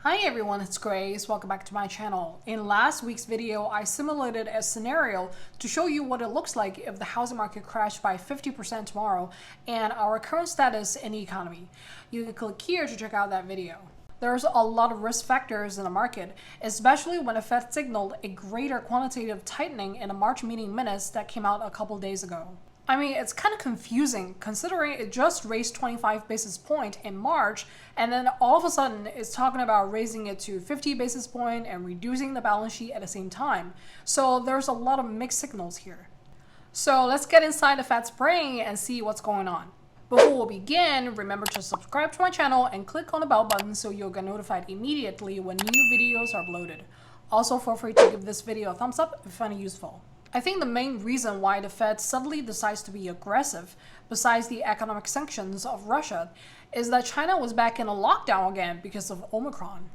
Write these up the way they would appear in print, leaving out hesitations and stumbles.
Hi everyone, it's Grace. Welcome back to my channel. In last week's video, I simulated a scenario to show you what it looks like if the housing market crashed by 50% tomorrow and our current status in the economy. You can click here to check out that video. There's a lot of risk factors in the market, especially when the Fed signaled a greater quantitative tightening in the March meeting minutes that came out a couple days ago. I mean, it's kind of confusing considering it just raised 25 basis points in March and then all of a sudden it's talking about raising it to 50 basis points and reducing the balance sheet at the same time. So there's a lot of mixed signals here. So let's get inside the Fed's brain and see what's going on. Before we begin, remember to subscribe to my channel and click on the bell button so you'll get notified immediately when new videos are uploaded. Also, feel free to give this video a thumbs up if you find it useful. I think the main reason why the Fed suddenly decides to be aggressive, besides the economic sanctions of Russia, is that China was back in a lockdown again because of Omicron.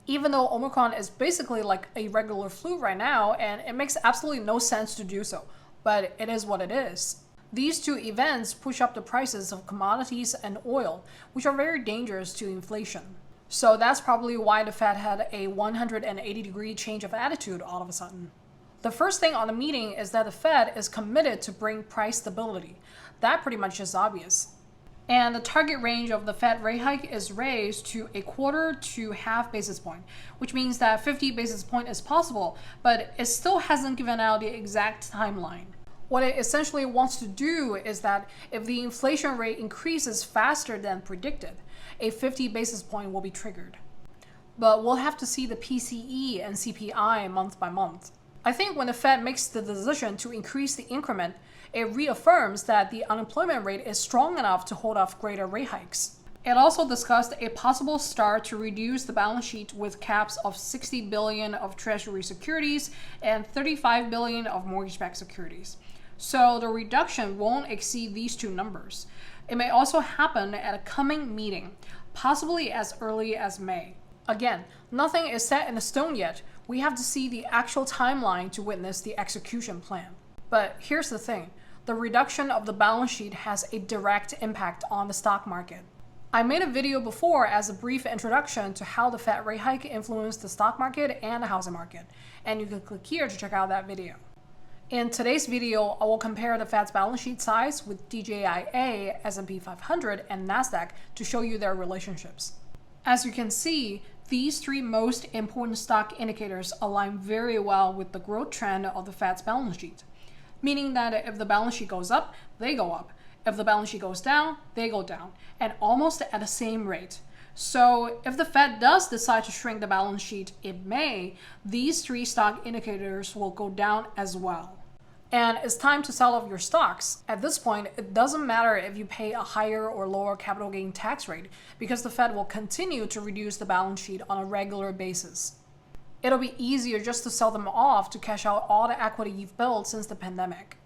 Even though Omicron is basically like a regular flu right now, and it makes absolutely no sense to do so, but it is what it is. These two events push up the prices of commodities and oil, which are very dangerous to inflation. So that's probably why the Fed had a 180-degree change of attitude all of a sudden. The first thing on the meeting is that the Fed is committed to bring price stability. That pretty much is obvious. And the target range of the Fed rate hike is raised to a quarter to half basis point, which means that 50 basis point is possible, but it still hasn't given out the exact timeline. What it essentially wants to do is that if the inflation rate increases faster than predicted, a 50 basis point will be triggered. But we'll have to see the PCE and CPI month by month. I think when the Fed makes the decision to increase the increment, it reaffirms that the unemployment rate is strong enough to hold off greater rate hikes. It also discussed a possible start to reduce the balance sheet with caps of 60 billion of Treasury securities and 35 billion of mortgage-backed securities. So the reduction won't exceed these two numbers. It may also happen at a coming meeting, possibly as early as May. Again, nothing is set in stone yet. We have to see the actual timeline to witness the execution plan. But here's the thing, the reduction of the balance sheet has a direct impact on the stock market. I made a video before as a brief introduction to how the Fed rate hike influenced the stock market and the housing market, and you can click here to check out that video. In today's video, I will compare the Fed's balance sheet size with DJIA, S&P 500, and NASDAQ to show you their relationships. As you can see, these three most important stock indicators align very well with the growth trend of the Fed's balance sheet, meaning that if the balance sheet goes up, they go up. If the balance sheet goes down, they go down, and almost at the same rate. So if the Fed does decide to shrink the balance sheet in May, these three stock indicators will go down as well. And it's time to sell off your stocks. At this point, it doesn't matter if you pay a higher or lower capital gain tax rate because the Fed will continue to reduce the balance sheet on a regular basis. It'll be easier just to sell them off to cash out all the equity you've built since the pandemic.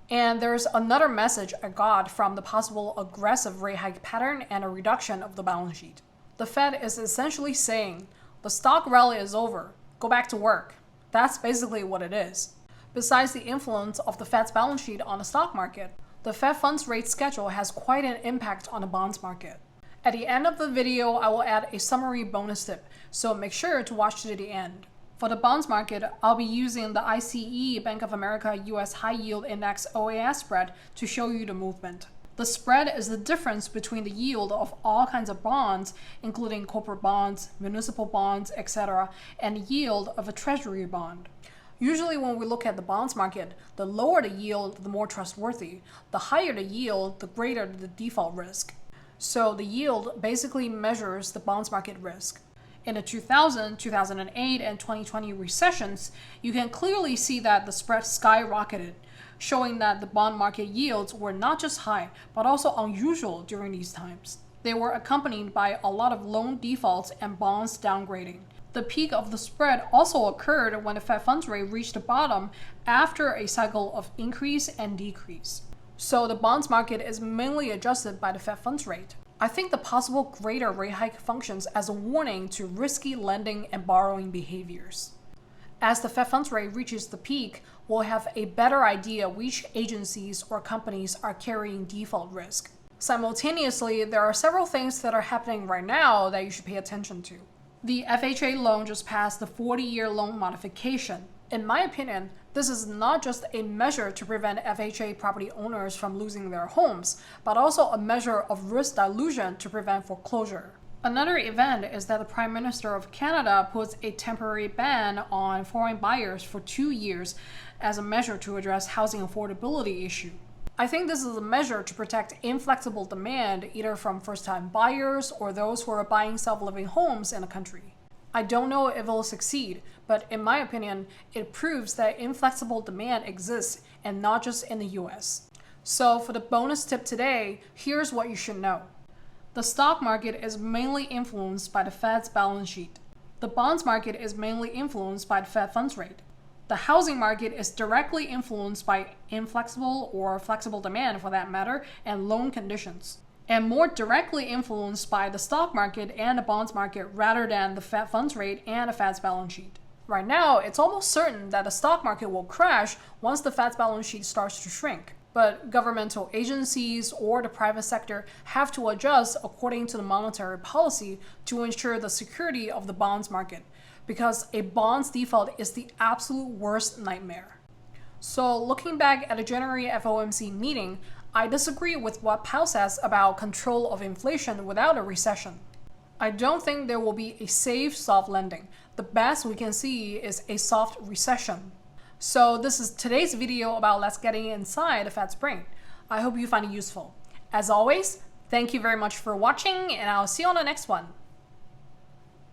And there's another message I got from the possible aggressive rate hike pattern and a reduction of the balance sheet. The Fed is essentially saying, the stock rally is over, go back to work. That's basically what it is. Besides the influence of the Fed's balance sheet on the stock market, the Fed funds rate schedule has quite an impact on the bonds market. At the end of the video, I will add a summary bonus tip, so make sure to watch to the end. For the bonds market, I'll be using the ICE Bank of America US High Yield Index OAS spread to show you the movement. The spread is the difference between the yield of all kinds of bonds, including corporate bonds, municipal bonds, etc., and yield of a treasury bond. Usually when we look at the bonds market, the lower the yield, the more trustworthy. The higher the yield, the greater the default risk. So the yield basically measures the bonds market risk. In the 2000, 2008, and 2020 recessions, you can clearly see that the spread skyrocketed, showing that the bond market yields were not just high, but also unusual during these times. They were accompanied by a lot of loan defaults and bonds downgrading. The peak of the spread also occurred when the Fed funds rate reached the bottom after a cycle of increase and decrease. So the bonds market is mainly adjusted by the Fed funds rate. I think the possible greater rate hike functions as a warning to risky lending and borrowing behaviors. As the Fed funds rate reaches the peak, we'll have a better idea which agencies or companies are carrying default risk. Simultaneously, there are several things that are happening right now that you should pay attention to. The FHA loan just passed the 40-year loan modification. In my opinion, this is not just a measure to prevent FHA property owners from losing their homes, but also a measure of risk dilution to prevent foreclosure. Another event is that the Prime Minister of Canada puts a temporary ban on foreign buyers for 2 years as a measure to address housing affordability issue. I think this is a measure to protect inflexible demand either from first-time buyers or those who are buying self-living homes in the country. I don't know if it will succeed, but in my opinion, it proves that inflexible demand exists and not just in the US. So for the bonus tip today, here's what you should know. The stock market is mainly influenced by the Fed's balance sheet. The bonds market is mainly influenced by the Fed funds rate. The housing market is directly influenced by inflexible or flexible demand for that matter and loan conditions, and more directly influenced by the stock market and the bonds market rather than the Fed funds rate and the Fed's balance sheet. Right now, it's almost certain that the stock market will crash once the Fed's balance sheet starts to shrink. But governmental agencies or the private sector have to adjust according to the monetary policy to ensure the security of the bonds market, because a bonds default is the absolute worst nightmare. So looking back at the January FOMC meeting, I disagree with what Powell says about control of inflation without a recession. I don't think there will be a safe soft landing. The best we can see is a soft recession. So this is today's video about let's getting inside the Fed's brain. I hope you find it useful. As always, thank you very much for watching, and I'll see you on the next one.